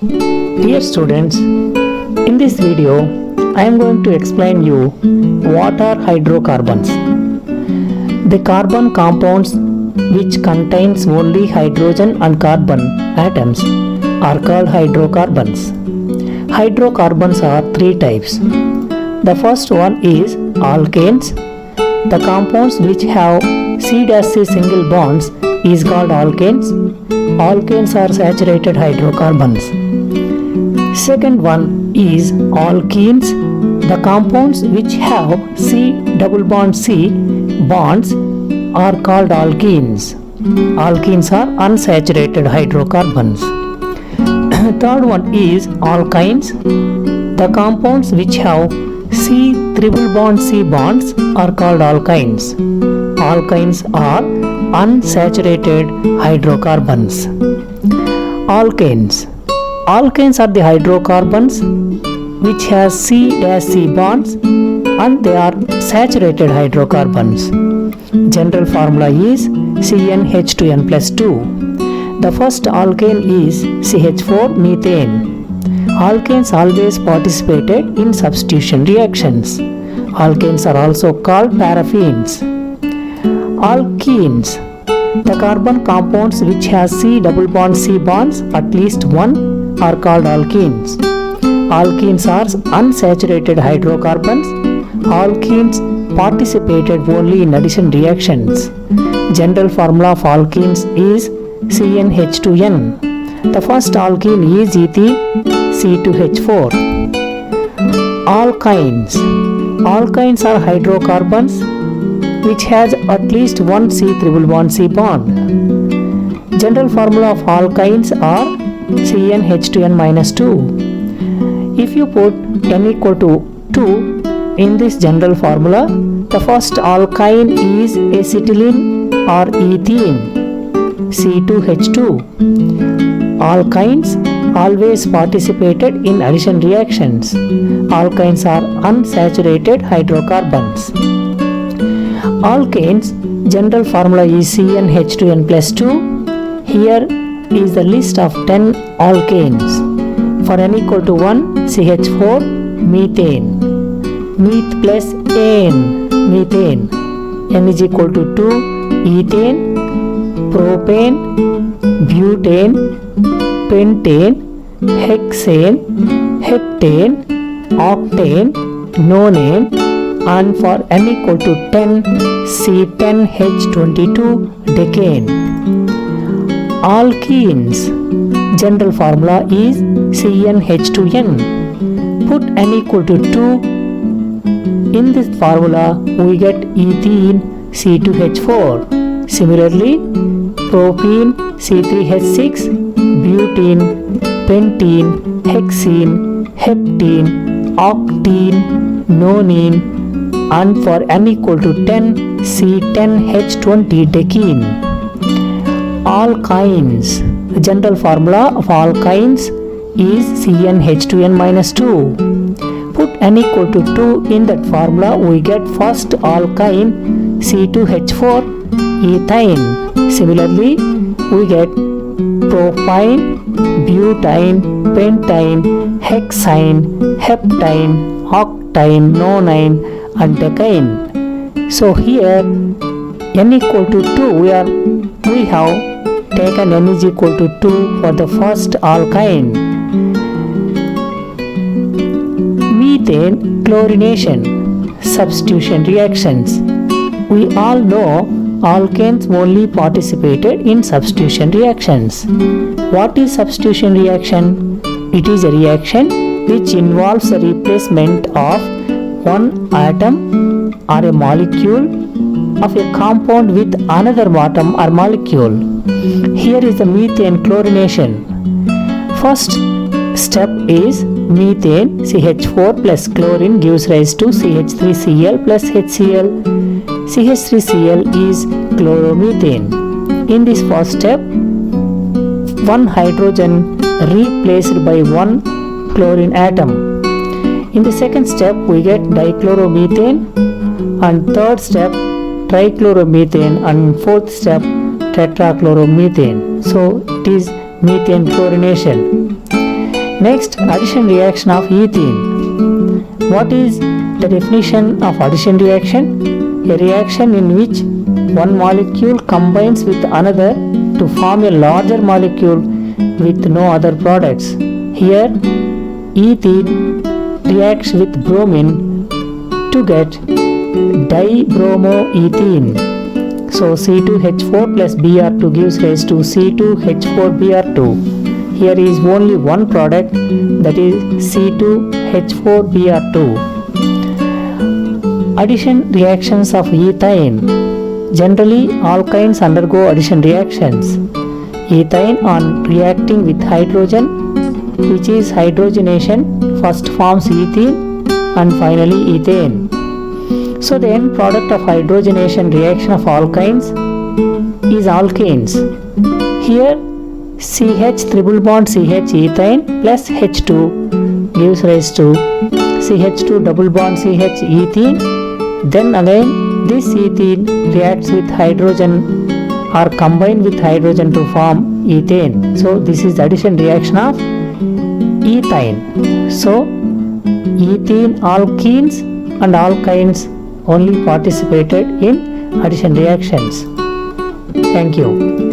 Dear students, in this video I am going to explain you what are hydrocarbons. The carbon compounds which contains only hydrogen and carbon atoms are called hydrocarbons. Hydrocarbons are three types. The first one is alkanes. The compounds which have C-C single bonds is called alkanes. Alkanes are saturated hydrocarbons. Second one is alkenes. The compounds which have C double bond C bonds are called alkenes. Alkenes are unsaturated hydrocarbons. Third one is alkynes. The compounds which have C triple bond C bonds are called alkynes. Alkynes are unsaturated hydrocarbons. Alkanes. Alkanes are the hydrocarbons which has C-C bonds and they are saturated hydrocarbons. General formula is CnH2n plus 2. The first alkane is CH4 methane. Alkanes always participated in substitution reactions. Alkanes are also called paraffins. Alkenes. The carbon compounds which has C double bond C bonds at least one are called alkenes. Alkenes are unsaturated hydrocarbons. Alkenes participated only in addition reactions. General formula of alkenes is CnH2n. The first alkene is ethene C2H4. Alkynes. Alkynes are hydrocarbons which has at least one C triple bond C bond. General formula of alkynes are CnH2n minus 2. If you put n equal to 2 in this general formula, the first alkyne is acetylene or ethene C2H2. Alkynes always participated in addition reactions. Alkynes are unsaturated hydrocarbons. Alkanes, general formula is CnH2n plus 2. Here is the list of 10 alkanes. For n equal to 1, CH4 methane. Meth plus ane, methane. N is equal to 2, ethane, propane, butane, pentane, hexane, heptane, octane, nonane, and for n equal to 10, C10H22 decane. Alkenes, general formula is CnH2n. Put n equal to 2 in this formula, we get ethene C2H4. Similarly, propene C3H6, butene, pentene, hexene, heptene, octene, nonene, and for n equal to 10, C10H20 decene. Alkynes. The general formula of alkynes is CnH2n minus 2. Put n equal to 2 in that formula, we get first alkyne C2H4 ethane. Similarly, we get propyne, butane, pentane, hexane, heptane, octane, nonene, and decane. So here n equal to 2 we have taken n is equal to 2 for the first alkyne. Methane chlorination, substitution reactions. We all know alkanes only participated in substitution reactions. What is substitution reaction? It is a reaction which involves the replacement of one atom or a molecule of a compound with another atom or molecule. Here is the methane chlorination. First step is methane CH4 plus chlorine gives rise to CH3Cl plus HCl. CH3Cl is chloromethane. In this first step, one hydrogen replaced by one chlorine atom. In the second step, we get dichloromethane, and third step trichloromethane, and fourth step tetrachloromethane. So it is methane chlorination. Next, addition reaction of ethene. What is the definition of addition reaction? A reaction in which one molecule combines with another to form a larger molecule with no other products. Here, ethene reacts with bromine to get dibromoethene. So C2H4 plus Br2 gives rise to C2H4Br2. Here is only one product, that is C2H4Br2. Addition reactions of ethane. Generally, alkynes undergo addition reactions. Ethane, on reacting with hydrogen, which is hydrogenation, first forms ethene and finally ethane. So the end product of hydrogenation reaction of alkynes is alkanes. Here CH triple bond CH ethane plus H2 gives rise to CH2 double bond CH ethene. Then again this ethene reacts with hydrogen or combined with hydrogen to form ethane. So this is the addition reaction of ethane. So ethene alkenes and alkynes only participated in addition reactions. Thank you.